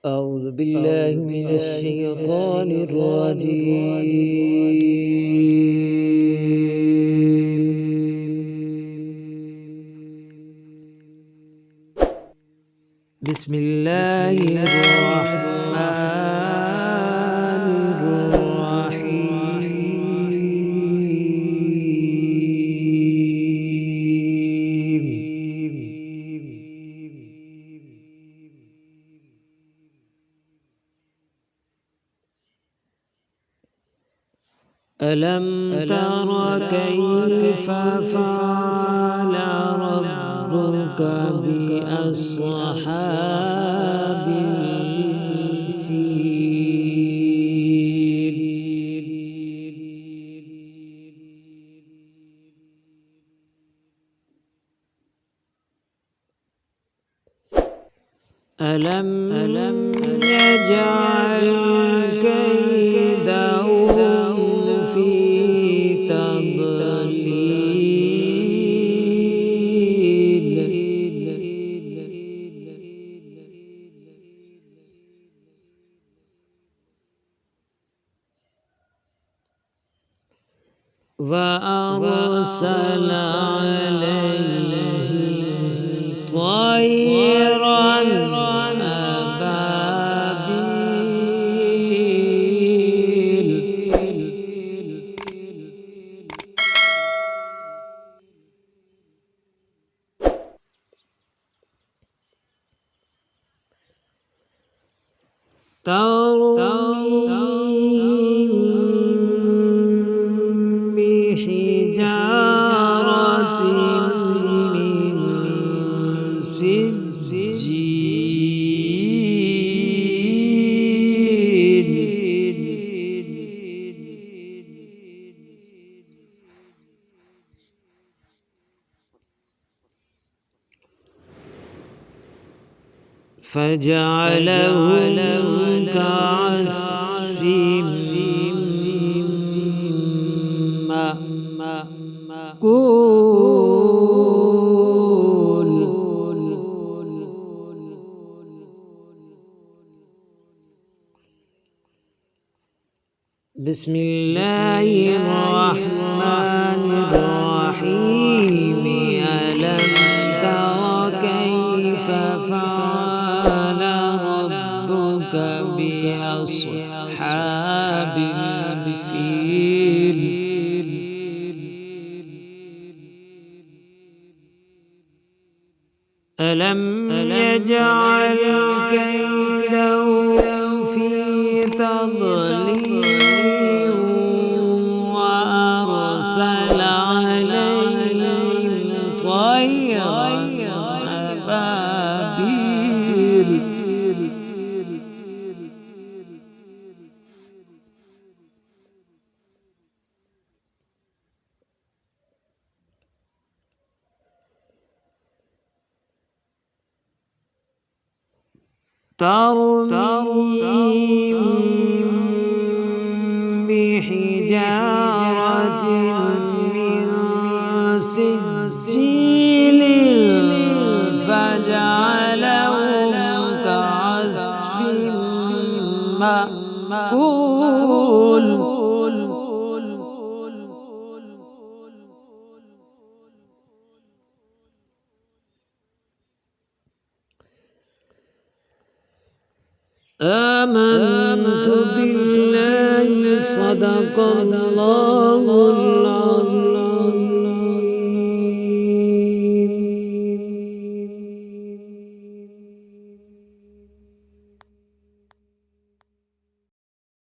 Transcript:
أعوذ بالله من الشيطان الرجيم. بسم الله الرحمن الرحيم. ألم تر كيف فعل ربك بأصحاب الفيل؟ ألم يجعل كيدهم في تضليل؟ وأرسل عليهم طيرا أبابيل ترميهم بحجارة من سجيل. فجعلهم كعصف مأكول. بسم الله الرحمن الرحيم. ألم تر كيف فعل ربك بأصحاب الفيل؟ ألم يجعل كيدهم في تضليل وأرسل عليهم طيرا أبابيل ترميهم بحجارة من سجيل فجعلهم كعصف مأكول. آمنت بالله صدق الله العظيم.